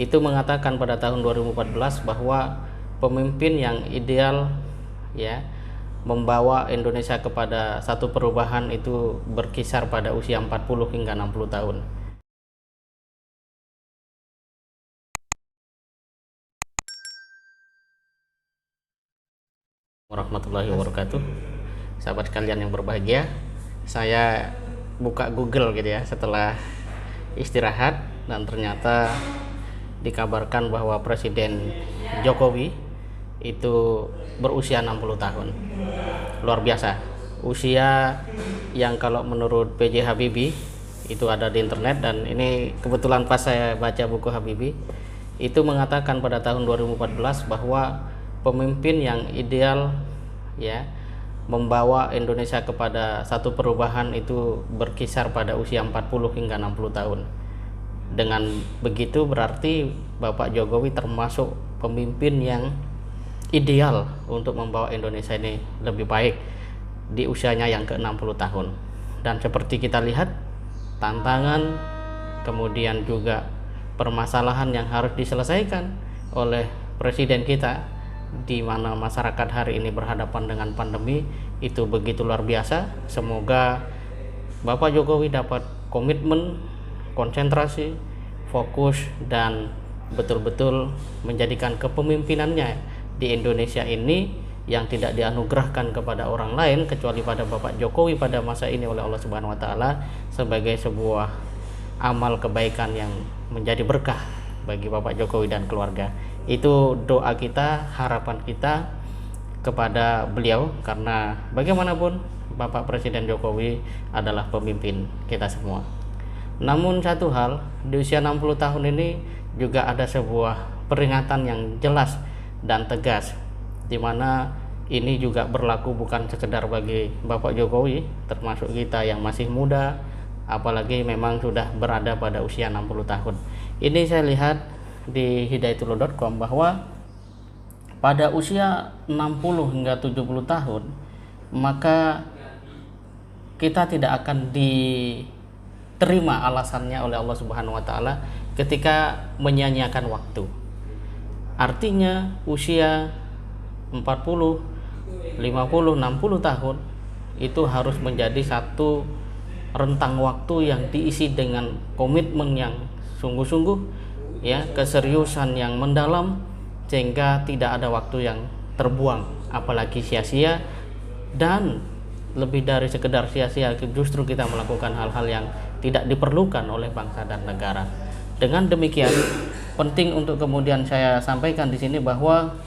itu mengatakan pada tahun 2014 bahwa pemimpin yang ideal ya membawa Indonesia kepada satu perubahan itu berkisar pada usia 40 hingga 60 tahun. Warahmatullahi wabarakatuh. Sahabat kalian yang berbahagia, saya buka Google gitu ya setelah istirahat, dan ternyata dikabarkan bahwa Presiden Jokowi itu berusia 60 tahun. Luar biasa. Usia yang kalau menurut PJ Habibie itu ada di internet, dan ini kebetulan pas saya baca buku Habibie itu mengatakan pada tahun 2014 bahwa pemimpin yang ideal ya membawa Indonesia kepada satu perubahan itu berkisar pada usia 40 hingga 60 tahun. Dengan begitu berarti Bapak Jokowi termasuk pemimpin yang ideal untuk membawa Indonesia ini lebih baik di usianya yang ke-60 tahun. Dan seperti kita lihat, tantangan kemudian juga permasalahan yang harus diselesaikan oleh presiden kita, di mana masyarakat hari ini berhadapan dengan pandemi itu begitu luar biasa. Semoga Bapak Jokowi dapat komitmen, konsentrasi, fokus, dan betul-betul menjadikan kepemimpinannya di Indonesia ini yang tidak dianugerahkan kepada orang lain kecuali pada Bapak Jokowi pada masa ini oleh Allah Subhanahu wa taala sebagai sebuah amal kebaikan yang menjadi berkah bagi Bapak Jokowi dan keluarga. Itu doa kita, harapan kita kepada beliau, karena bagaimanapun Bapak Presiden Jokowi adalah pemimpin kita semua. Namun satu hal, di usia 60 tahun ini juga ada sebuah peringatan yang jelas dan tegas, di mana ini juga berlaku bukan sekedar bagi Bapak Jokowi, termasuk kita yang masih muda, apalagi memang sudah berada pada usia 60 tahun. Ini saya lihat di hidayatullah.com bahwa pada usia 60 hingga 70 tahun maka kita tidak akan diterima alasannya oleh Allah Subhanahu wa taala ketika menyia-nyiakan waktu. Artinya usia 40, 50, 60 tahun itu harus menjadi satu rentang waktu yang diisi dengan komitmen yang sungguh-sungguh ya, keseriusan yang mendalam, sehingga tidak ada waktu yang terbuang apalagi sia-sia. Dan lebih dari sekedar sia-sia, justru kita melakukan hal-hal yang tidak diperlukan oleh bangsa dan negara. Dengan demikian penting untuk kemudian saya sampaikan di sini bahwa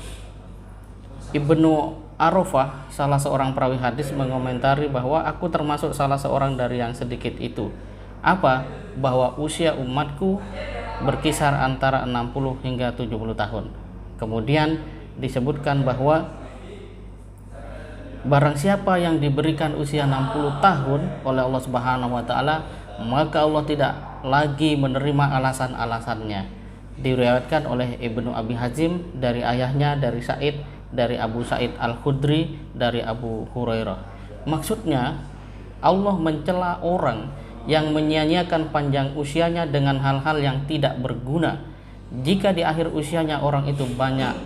Ibnu Arafah, salah seorang perawi hadis, mengomentari bahwa aku termasuk salah seorang dari yang sedikit itu. Apa? Bahwa usia umatku berkisar antara 60 hingga 70 tahun. Kemudian disebutkan bahwa barang siapa yang diberikan usia 60 tahun oleh Allah Subhanahu wa taala, maka Allah tidak lagi menerima alasan-alasannya. Diriwayatkan oleh Ibnu Abi Hazim dari ayahnya, dari Sa'id, dari Abu Sa'id Al-Khudri, dari Abu Hurairah. Maksudnya Allah mencela orang yang menyia-nyiakan panjang usianya dengan hal-hal yang tidak berguna. Jika di akhir usianya orang itu banyak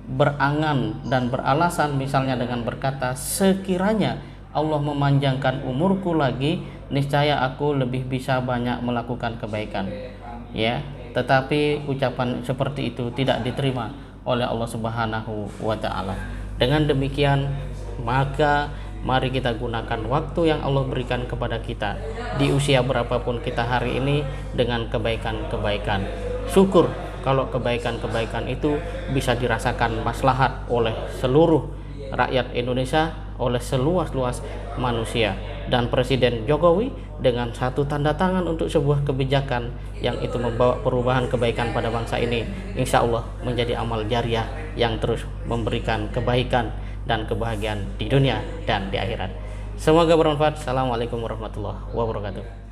berangan dan beralasan, misalnya dengan berkata, sekiranya Allah memanjangkan umurku lagi, niscaya aku lebih bisa banyak melakukan kebaikan. Ya, tetapi ucapan seperti itu tidak diterima oleh Allah Subhanahu wa taala. Dengan demikian, maka mari kita gunakan waktu yang Allah berikan kepada kita di usia berapapun kita hari ini dengan kebaikan-kebaikan. Syukur kalau kebaikan-kebaikan itu bisa dirasakan maslahat oleh seluruh rakyat Indonesia, oleh seluas-luas manusia. Dan Presiden Jokowi dengan satu tanda tangan untuk sebuah kebijakan yang itu membawa perubahan kebaikan pada bangsa ini, insya Allah menjadi amal jariah yang terus memberikan kebaikan dan kebahagiaan di dunia dan di akhirat. Semoga bermanfaat. Assalamualaikum warahmatullahi wabarakatuh.